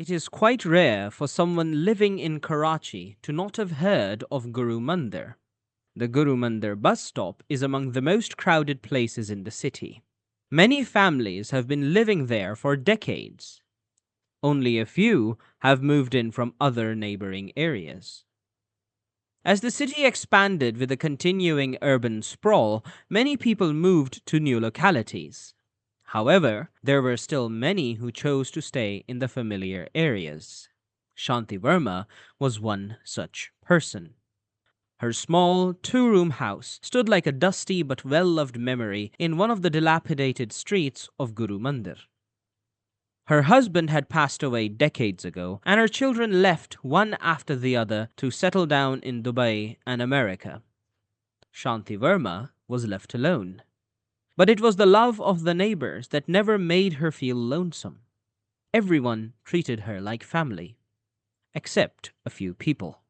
It is quite rare for someone living in Karachi to not have heard of Guru Mandir. The Guru Mandir bus stop is among the most crowded places in the city. Many families have been living there for decades. Only a few have moved in from other neighboring areas. As the city expanded with a continuing urban sprawl, many people moved to new localities. However, there were still many who chose to stay in the familiar areas. Shanti Verma was one such person. Her small, two-room house stood like a dusty but well-loved memory in one of the dilapidated streets of Guru Mandir. Her husband had passed away decades ago, and her children left one after the other to settle down in Dubai and America. Shanti Verma was left alone. But it was the love of the neighbors that never made her feel lonesome. Everyone treated her like family, except a few people.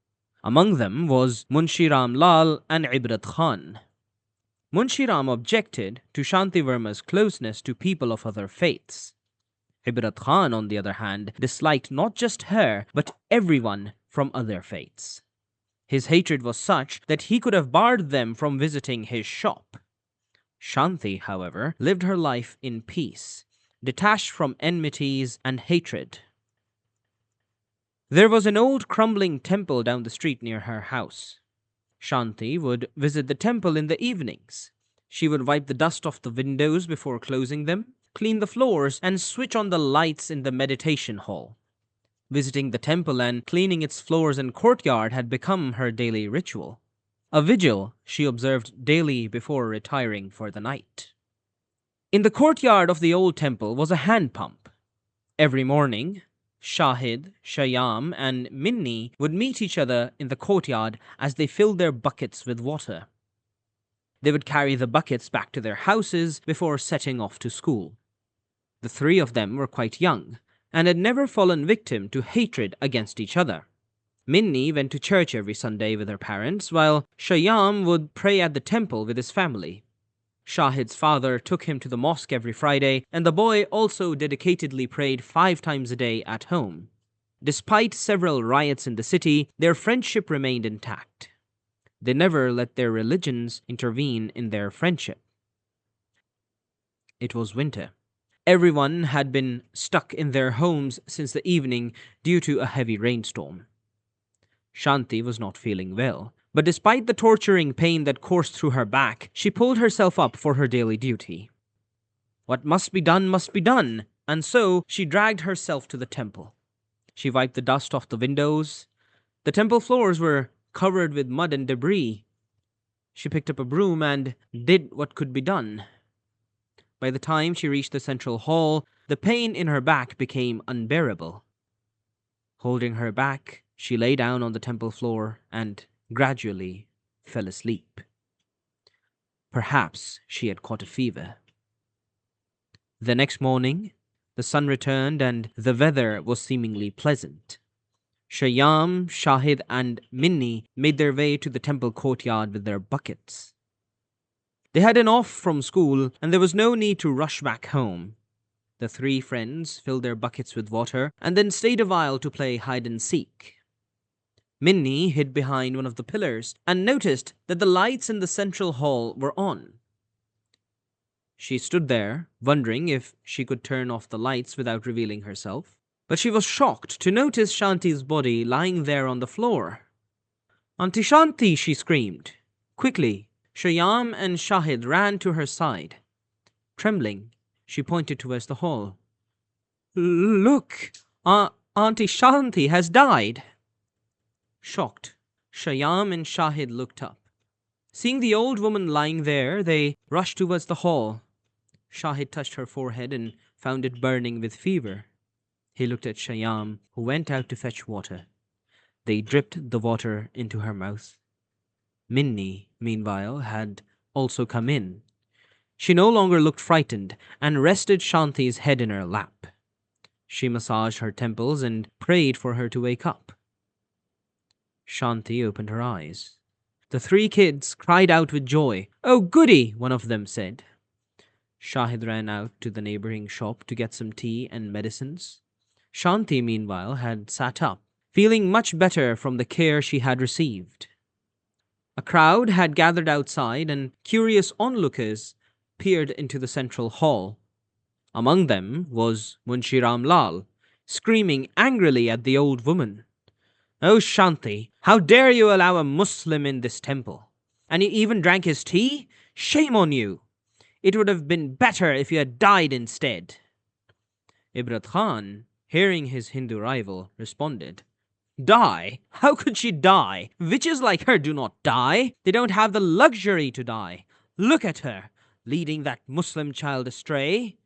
Among them was Munshi Ram Lal and Ibrat Khan. Munshi Ram objected to Shanti Verma's closeness to people of other faiths. Ibrat Khan, on the other hand, disliked not just her, but everyone from other faiths. His hatred was such that he could have barred them from visiting his shop. Shanti, however, lived her life in peace, detached from enmities and hatred. There was an old crumbling temple down the street near her house. Shanti would visit the temple in the evenings. She would wipe the dust off the windows before closing them, clean the floors, and switch on the lights in the meditation hall. Visiting the temple and cleaning its floors and courtyard had become her daily ritual. A vigil she observed daily before retiring for the night. In the courtyard of the old temple was a hand pump. Every morning, Shahid, Shyam, and Minni would meet each other in the courtyard as they filled their buckets with water. They would carry the buckets back to their houses before setting off to school. The three of them were quite young and had never fallen victim to hatred against each other. Minni went to church every Sunday with her parents, while Shyam would pray at the temple with his family. Shahid's father took him to the mosque every Friday, and the boy also dedicatedly prayed 5 times a day at home. Despite several riots in the city, their friendship remained intact. They never let their religions intervene in their friendship. It was winter. Everyone had been stuck in their homes since the evening due to a heavy rainstorm. Shanti was not feeling well, but despite the torturing pain that coursed through her back, she pulled herself up for her daily duty. What must be done, and so she dragged herself to the temple. She wiped the dust off the windows. The temple floors were covered with mud and debris. She picked up a broom and did what could be done. By the time she reached the central hall, the pain in her back became unbearable. Holding her back, she lay down on the temple floor and gradually fell asleep. Perhaps she had caught a fever. The next morning, the sun returned and the weather was seemingly pleasant. Shyam, Shahid, and Minni made their way to the temple courtyard with their buckets. They had an off from school and there was no need to rush back home. The three friends filled their buckets with water and then stayed a while to play hide and seek. Minni hid behind one of the pillars and noticed that the lights in the central hall were on. She stood there, wondering if she could turn off the lights without revealing herself, but she was shocked to notice Shanti's body lying there on the floor. "Auntie Shanti!" she screamed. Quickly, Shyam and Shahid ran to her side. Trembling, she pointed towards the hall. "Look! Auntie Shanti has died!" Shocked, Shyam and Shahid looked up. Seeing the old woman lying there, they rushed towards the hall. Shahid touched her forehead and found it burning with fever. He looked at Shyam, who went out to fetch water. They dripped the water into her mouth. Minni, meanwhile, had also come in. She no longer looked frightened and rested Shanti's head in her lap. She massaged her temples and prayed for her to wake up. Shanti opened her eyes. The three kids cried out with joy. "Oh, goody!" one of them said. Shahid ran out to the neighboring shop to get some tea and medicines. Shanti, meanwhile, had sat up, feeling much better from the care she had received. A crowd had gathered outside, and curious onlookers peered into the central hall. Among them was Munshi Lal, screaming angrily at the old woman. "Oh, Shanti, how dare you allow a Muslim in this temple? And you even drank his tea? Shame on you! It would have been better if you had died instead." Ibrat Khan, hearing his Hindu rival, responded, "Die? How could she die? Witches like her do not die. They don't have the luxury to die. Look at her, leading that Muslim child astray."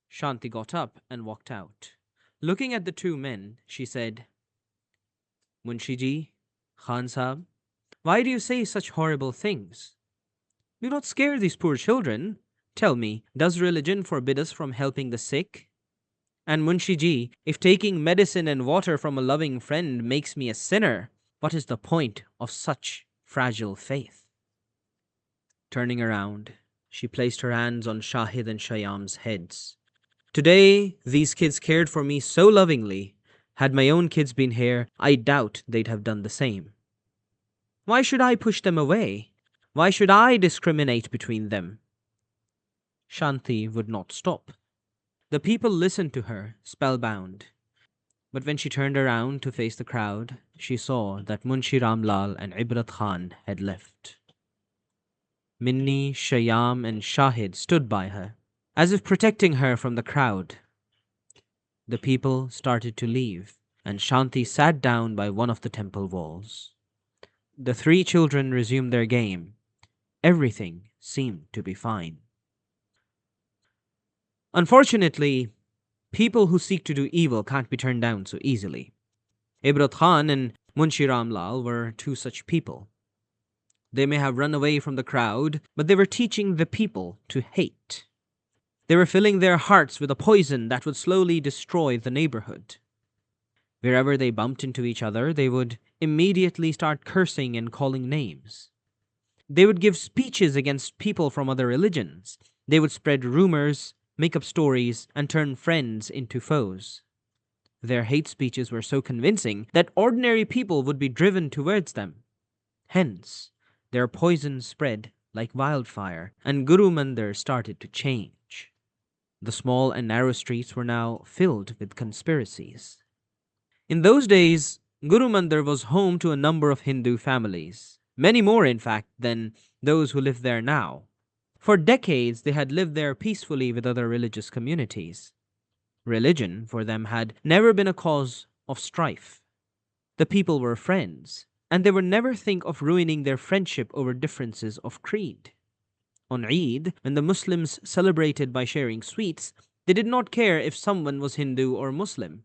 Shanti got up and walked out. Looking at the two men, she said, "Munshiji, Khan Sahib, why do you say such horrible things? Do not scare these poor children. Tell me, does religion forbid us from helping the sick? And Munshiji, if taking medicine and water from a loving friend makes me a sinner, what is the point of such fragile faith?" Turning around, she placed her hands on Shahid and Shyam's heads. "Today, these kids cared for me so lovingly. Had my own kids been here, I doubt they'd have done the same. Why should I push them away? Why should I discriminate between them?" Shanti would not stop. The people listened to her, spellbound. But when she turned around to face the crowd, she saw that Munshi Lal and Ibrat Khan had left. Minni, Shyam, and Shahid stood by her, as if protecting her from the crowd. The people started to leave, and Shanti sat down by one of the temple walls. The three children resumed their game. Everything seemed to be fine. Unfortunately, people who seek to do evil can't be turned down so easily. Ibrat Khan and Munshi Lal were two such people. They may have run away from the crowd, but they were teaching the people to hate. They were filling their hearts with a poison that would slowly destroy the neighborhood. Wherever they bumped into each other, they would immediately start cursing and calling names. They would give speeches against people from other religions. They would spread rumors, make up stories, and turn friends into foes. Their hate speeches were so convincing that ordinary people would be driven towards them. Hence, their poison spread like wildfire, and Guru Mandir started to change. The small and narrow streets were now filled with conspiracies. In those days, Guru Mandir was home to a number of Hindu families, many more, in fact, than those who live there now. For decades, they had lived there peacefully with other religious communities. Religion, for them, had never been a cause of strife. The people were friends, and they would never think of ruining their friendship over differences of creed. On Eid, when the Muslims celebrated by sharing sweets, they did not care if someone was Hindu or Muslim.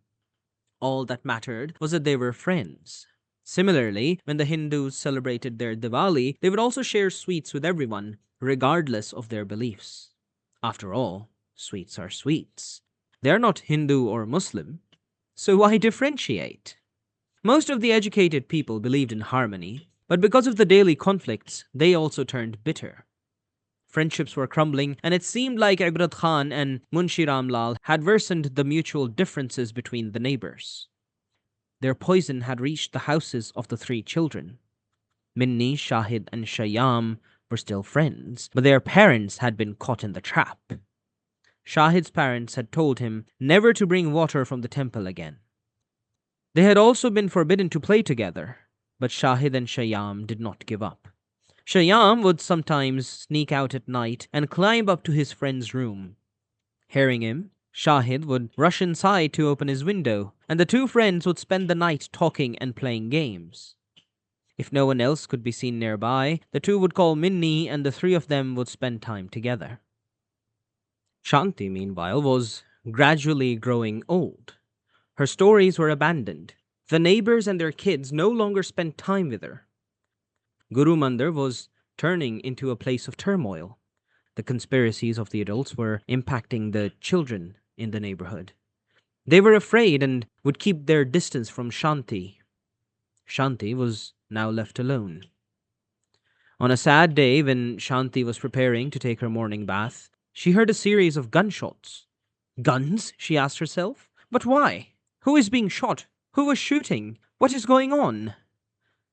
All that mattered was that they were friends. Similarly, when the Hindus celebrated their Diwali, they would also share sweets with everyone, regardless of their beliefs. After all, sweets are sweets. They are not Hindu or Muslim, so why differentiate? Most of the educated people believed in harmony, but because of the daily conflicts, they also turned bitter. Friendships were crumbling, and it seemed like Ibrat Khan and Munshi Lal had worsened the mutual differences between the neighbors. Their poison had reached the houses of the three children. Minni, Shahid, and Shyam were still friends, but their parents had been caught in the trap. Shahid's parents had told him never to bring water from the temple again. They had also been forbidden to play together, but Shahid and Shyam did not give up. Shyam would sometimes sneak out at night and climb up to his friend's room. Hearing him, Shahid would rush inside to open his window, and the two friends would spend the night talking and playing games. If no one else could be seen nearby, the two would call Minni, and the three of them would spend time together. Shanti, meanwhile, was gradually growing old. Her stories were abandoned. The neighbors and their kids no longer spent time with her. Guru Mandir was turning into a place of turmoil. The conspiracies of the adults were impacting the children in the neighborhood. They were afraid and would keep their distance from Shanti. Shanti was now left alone. On a sad day, when Shanti was preparing to take her morning bath, she heard a series of gunshots. Guns? She asked herself. But why? Who is being shot? Who was shooting? What is going on?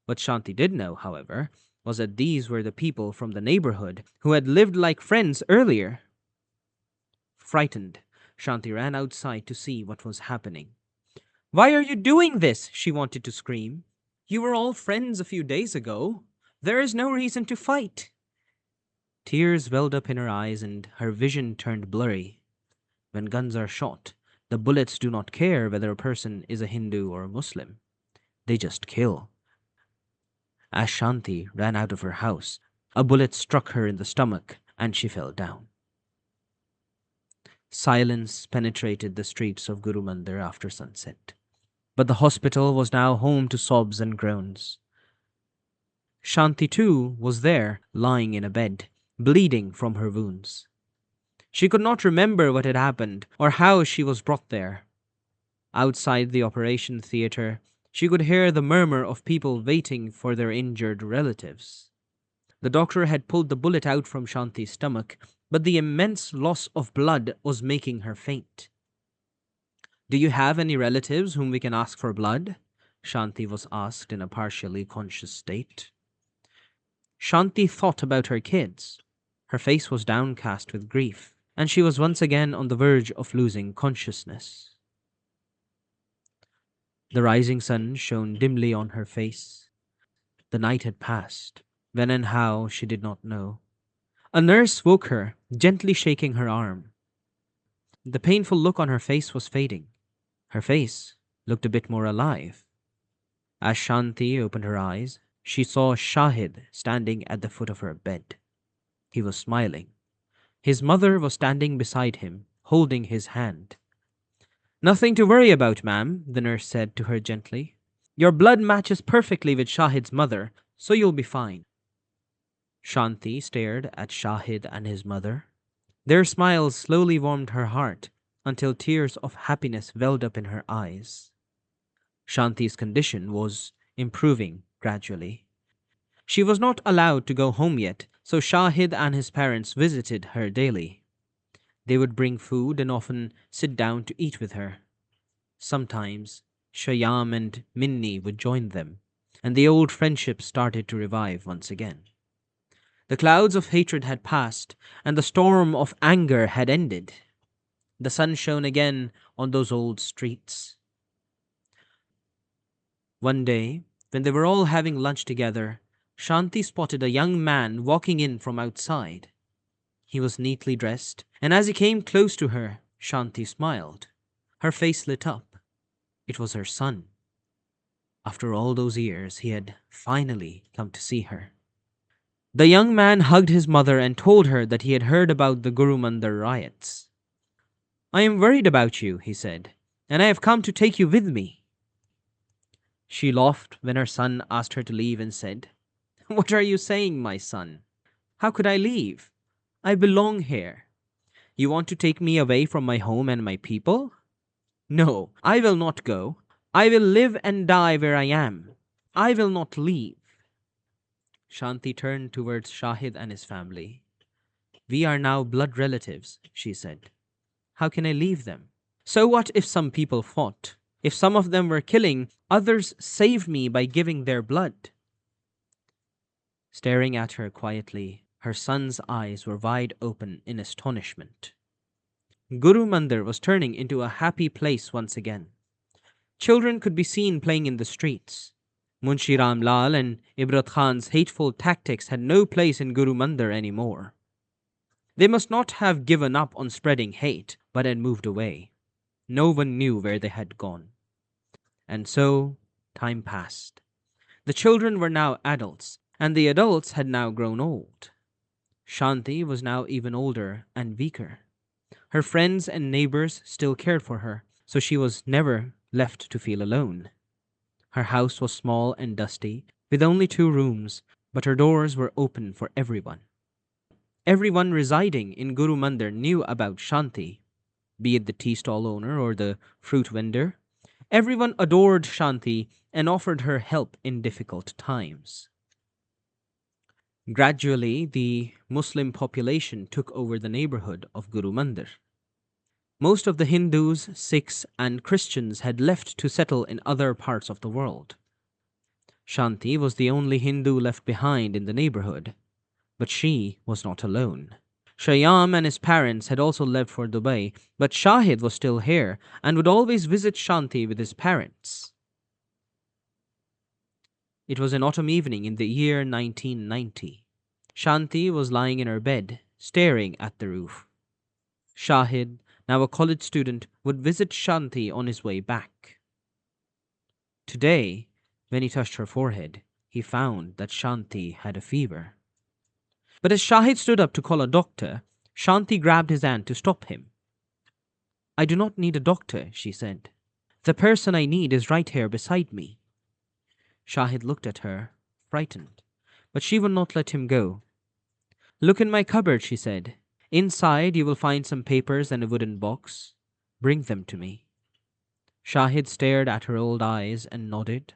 What Shanti did know, however, was that these were the people from the neighborhood who had lived like friends earlier. Frightened, Shanti ran outside to see what was happening. Why are you doing this? She wanted to scream. You were all friends a few days ago. There is no reason to fight. Tears welled up in her eyes and her vision turned blurry. When guns are shot, the bullets do not care whether a person is a Hindu or a Muslim. They just kill. As Shanti ran out of her house, a bullet struck her in the stomach and she fell down. Silence penetrated the streets of Guru Mandir after sunset. But the hospital was now home to sobs and groans. Shanti too was there, lying in a bed, bleeding from her wounds. She could not remember what had happened or how she was brought there. Outside the operation theatre, she could hear the murmur of people waiting for their injured relatives. The doctor had pulled the bullet out from Shanti's stomach, but the immense loss of blood was making her faint. Do you have any relatives whom we can ask for blood? Shanti was asked in a partially conscious state. Shanti thought about her kids. Her face was downcast with grief, and she was once again on the verge of losing consciousness. The rising sun shone dimly on her face. The night had passed. When and how, she did not know. A nurse woke her, gently shaking her arm. The painful look on her face was fading. Her face looked a bit more alive. As Shanti opened her eyes, she saw Shahid standing at the foot of her bed. He was smiling. His mother was standing beside him, holding his hand. Nothing to worry about, ma'am, the nurse said to her gently. Your blood matches perfectly with Shahid's mother, so you'll be fine. Shanti stared at Shahid and his mother. Their smiles slowly warmed her heart until tears of happiness welled up in her eyes. Shanti's condition was improving gradually. She was not allowed to go home yet, so Shahid and his parents visited her daily. They would bring food and often sit down to eat with her. Sometimes Shyam and Minni would join them, and the old friendship started to revive once again. The clouds of hatred had passed, and the storm of anger had ended. The sun shone again on those old streets. One day, when they were all having lunch together, Shanti spotted a young man walking in from outside. He was neatly dressed, and as he came close to her, Shanti smiled. Her face lit up. It was her son. After all those years, he had finally come to see her. The young man hugged his mother and told her that he had heard about the Guru Mandir riots. I am worried about you, he said, and I have come to take you with me. She laughed when her son asked her to leave and said, What are you saying, my son? How could I leave? I belong here. You want to take me away from my home and my people? No, I will not go. I will live and die where I am. I will not leave. Shanti turned towards Shahid and his family. We are now blood relatives, she said. How can I leave them? So what if some people fought? If some of them were killing, others saved me by giving their blood. Staring at her quietly, her son's eyes were wide open in astonishment. Guru Mandir was turning into a happy place once again. Children could be seen playing in the streets. Munshi Ram Lal and Ibrat Khan's hateful tactics had no place in Guru Mandir anymore. They must not have given up on spreading hate, but had moved away. No one knew where they had gone. And so, time passed. The children were now adults, and the adults had now grown old. Shanti was now even older and weaker. Her friends and neighbors still cared for her, so she was never left to feel alone. Her house was small and dusty, with only 2 rooms, but her doors were open for everyone. Everyone residing in Guru Mandir knew about Shanti, be it the tea stall owner or the fruit vendor. Everyone adored Shanti and offered her help in difficult times. Gradually, the Muslim population took over the neighborhood of Guru Mandir. Most of the Hindus, Sikhs, and Christians had left to settle in other parts of the world. Shanti was the only Hindu left behind in the neighborhood, but she was not alone. Shyam and his parents had also left for Dubai, but Shahid was still here and would always visit Shanti with his parents. It was an autumn evening in the year 1990. Shanti was lying in her bed, staring at the roof. Shahid, now a college student, would visit Shanti on his way back. Today, when he touched her forehead, he found that Shanti had a fever. But as Shahid stood up to call a doctor, Shanti grabbed his hand to stop him. "I do not need a doctor," she said. "The person I need is right here beside me." Shahid looked at her, frightened, but she would not let him go. "Look in my cupboard," she said. "Inside you will find some papers and a wooden box. Bring them to me." Shahid stared at her old eyes and nodded.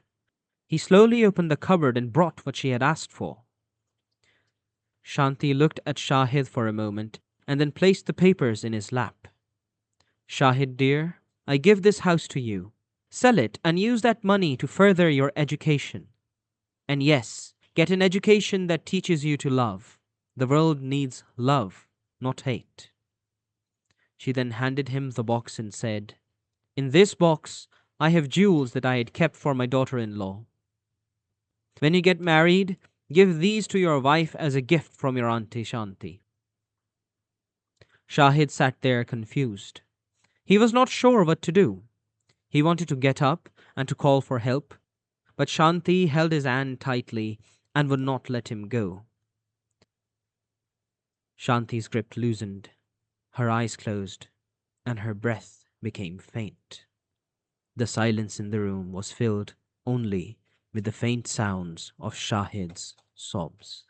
He slowly opened the cupboard and brought what she had asked for. Shanti looked at Shahid for a moment and then placed the papers in his lap. "Shahid dear, I give this house to you. Sell it and use that money to further your education. And yes, get an education that teaches you to love. The world needs love, not hate." She then handed him the box and said, "In this box, I have jewels that I had kept for my daughter-in-law. When you get married, give these to your wife as a gift from your Auntie Shanti." Shahid sat there confused. He was not sure what to do. He wanted to get up and to call for help, but Shanti held his hand tightly and would not let him go. Shanti's grip loosened, her eyes closed, and her breath became faint. The silence in the room was filled only with the faint sounds of Shahid's sobs.